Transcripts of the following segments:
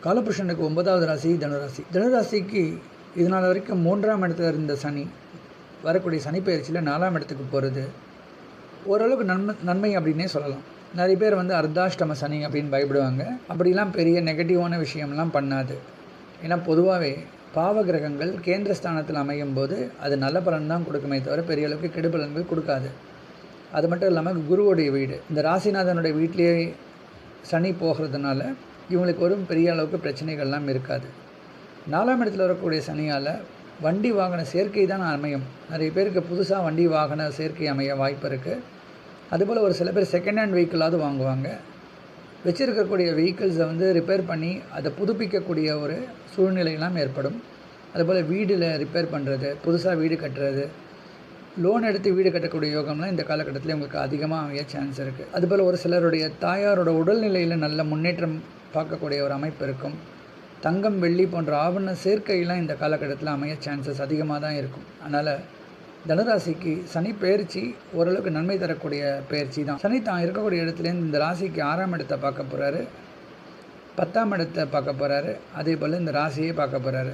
காலபுருஷனுக்கு 9வது ராசி தனுராசி. தனுராசிக்கு இதனால் வரைக்கும் 3ஆம் இடத்துல இருந்த சனி வரக்கூடிய சனி பயிற்சியில் 4ஆம் இடத்துக்கு போகிறது ஓரளவுக்கு நன்மை அப்படின்னே சொல்லலாம். நிறைய பேர் அர்த்தாஷ்டம சனி அப்படின்னு பயப்படுவாங்க. அப்படிலாம் பெரிய நெகட்டிவான விஷயம்லாம் பண்ணாது. ஏன்னா பொதுவாகவே பாவகிரகங்கள் கேந்திர ஸ்தானத்தில் அமையும் போது அது நல்ல பலன் தான் கொடுக்குமே தவிர பெரிய அளவுக்கு கெடுபலன்கள் கொடுக்காது. அது மட்டும் இல்லாமல் குருவோடைய வீடு, இந்த ராசிநாதனுடைய வீட்டிலேயே சனி போகிறதுனால இவங்களுக்கு ஒரு பெரிய அளவுக்கு பிரச்சனைகள்லாம் இருக்காது. 4ஆம் இடத்துல வரக்கூடிய சனியால் வண்டி வாகன சேர்க்கை தான் அமையும். நிறைய பேருக்கு புதுசாக வண்டி வாகன சேர்க்கை அமைய வாய்ப்பு இருக்குது. அதுபோல் ஒரு சில பேர் செகண்ட் ஹேண்ட் வெஹிக்கிளாவது வாங்குவாங்க. வச்சுருக்கக்கூடிய வெஹிக்கிள்ஸை ரிப்பேர் பண்ணி அதை புதுப்பிக்கக்கூடிய ஒரு சூழ்நிலையெல்லாம் ஏற்படும். அதுபோல் வீடில் ரிப்பேர் பண்ணுறது, புதுசாக வீடு கட்டுறது, லோன் எடுத்து வீடு கட்டக்கூடிய யோகம்லாம் இந்த காலகட்டத்தில் உங்களுக்கு அதிகமாக அமைய சான்ஸ் இருக்குது. அதுபோல் ஒரு சிலருடைய தாயாரோட உடல்நிலையில் நல்ல முன்னேற்றம் பார்க்கக்கூடிய ஒரு அமைப்பு இருக்கும். தங்கம் வெள்ளி போன்ற ஆவண சேர்க்கையெல்லாம் இந்த காலகட்டத்தில் அமைய சான்சஸ் அதிகமாக தான் இருக்கும். அதனால் தனுராசிக்கு சனி பயிற்சி ஓரளவுக்கு நன்மை தரக்கூடிய பயிற்சி தான். சனி தான் இருக்கக்கூடிய இடத்துலேருந்து இந்த ராசிக்கு 6ஆம் இடத்தை பார்க்க போகிறாரு, 10ஆம் இடத்தை பார்க்க போகிறாரு, அதே போல் இந்த ராசியை பார்க்க போகிறாரு.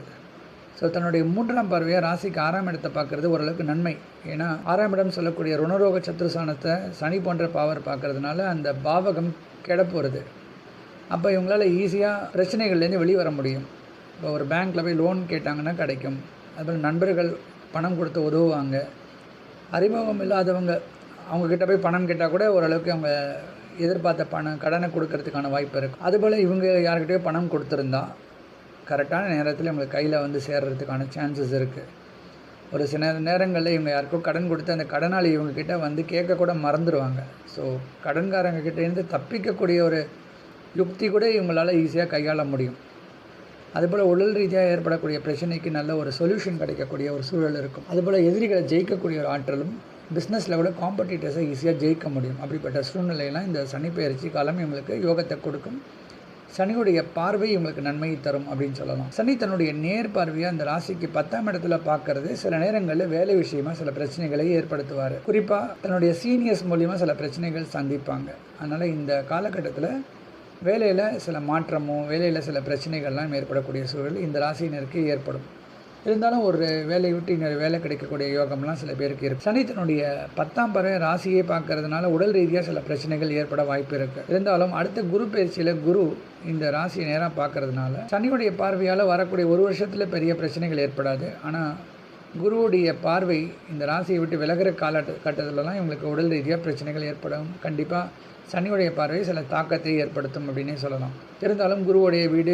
ஸோ தன்னுடைய 3ஆம் பார்வையாக ராசிக்கு 6ஆம் இடத்தை பார்க்குறது ஓரளவுக்கு நன்மை. ஏன்னா 6ஆம் இடம் சொல்லக்கூடிய ருணரோக சத்ருசானத்தை சனி போன்ற பாவர் பார்க்கறதுனால அந்த பாவகம் கெட போகிறது. அப்போ இவங்களால் ஈஸியாக பிரச்சனைகள்லேருந்து வெளியே வர முடியும். இப்போ ஒரு பேங்க்கில் போய் லோன் கேட்டாங்கன்னா கிடைக்கும். அதுபோல் நண்பர்கள் பணம் கொடுத்து உதவுவாங்க. அறிமுகம் இல்லாதவங்க அவங்கக்கிட்ட போய் பணம் கேட்டால் கூட ஓரளவுக்கு அவங்க எதிர்பார்த்த கடனை கொடுக்கறதுக்கான வாய்ப்பு இருக்குது. அதுபோல் இவங்க யார்கிட்டயோ பணம் கொடுத்துருந்தா கரெக்டான நேரத்தில் இவங்களுக்கு கையில் சேர்கிறதுக்கான சான்சஸ் இருக்குது. ஒரு சில நேரங்களில் இவங்க யாருக்கோ கடன் கொடுத்து அந்த கடனாளி இவங்கக்கிட்ட கேட்கக்கூட மறந்துடுவாங்க. ஸோ கடன்காரங்கக்கிட்டேருந்து தப்பிக்கக்கூடிய ஒரு யுக்தி கூட இவங்களால் ஈஸியாக கையாள முடியும். அதுபோல் உடல் ரீதியாக ஏற்படக்கூடிய பிரச்சனைக்கு நல்ல ஒரு சொல்யூஷன் கிடைக்கக்கூடிய ஒரு சூழல் இருக்கும். அதுபோல் எதிரிகளை ஜெயிக்கக்கூடிய ஒரு ஆற்றலும், பிஸ்னஸில் கூட காம்படிட்டர்ஸை ஈஸியாக ஜெயிக்க முடியும். அப்படிப்பட்ட சூழ்நிலையெல்லாம் இந்த சனி பயிற்சி காலம் இவங்களுக்கு யோகத்தை கொடுக்கும். சனியுடைய பார்வை இவங்களுக்கு நன்மையை தரும் அப்படின்னு சொல்லலாம். சனி தன்னுடைய நேர் பார்வையாக அந்த ராசிக்கு 10ஆம் இடத்துல பார்க்கறது சில நேரங்களில் வேலை விஷயமாக சில பிரச்சனைகளை ஏற்படுத்துவார். குறிப்பாக தன்னுடைய சீனியர்ஸ் மூலிமா சில பிரச்சனைகள் சந்திப்பாங்க. அதனால் இந்த காலகட்டத்தில் வேலையில் சில மாற்றமோ வேலையில் சில பிரச்சனைகள்லாம் ஏற்படக்கூடிய சூழல் இந்த ராசியினருக்கு ஏற்படும். இருந்தாலும் ஒரு வேலையை விட்டு இன்னொரு வேலை கிடைக்கக்கூடிய யோகம்லாம் சில பேருக்கு இருக்குது. சனி தன்னுடைய 10ஆம் பார்வை ராசியை பார்க்கறதுனால உடல் ரீதியாக சில பிரச்சனைகள் ஏற்பட வாய்ப்பு இருக்குது. இருந்தாலும் அடுத்த குரு பயிற்சியில் குரு இந்த ராசியை நேராக பார்க்கறதுனால சனியுடைய பார்வையால் வரக்கூடிய ஒரு வருஷத்தில் பெரிய பிரச்சனைகள் ஏற்படாது. ஆனால் குருவுடைய பார்வை இந்த ராசியை விட்டு விலகிற காலகட்டத்திலலாம் இவங்களுக்கு உடல் ரீதியாக பிரச்சனைகள் ஏற்படும். கண்டிப்பாக சனியுடைய பார்வை சில தாக்கத்தை ஏற்படுத்தும் அப்படின்னே சொல்லலாம். இருந்தாலும் குருவுடைய வீடு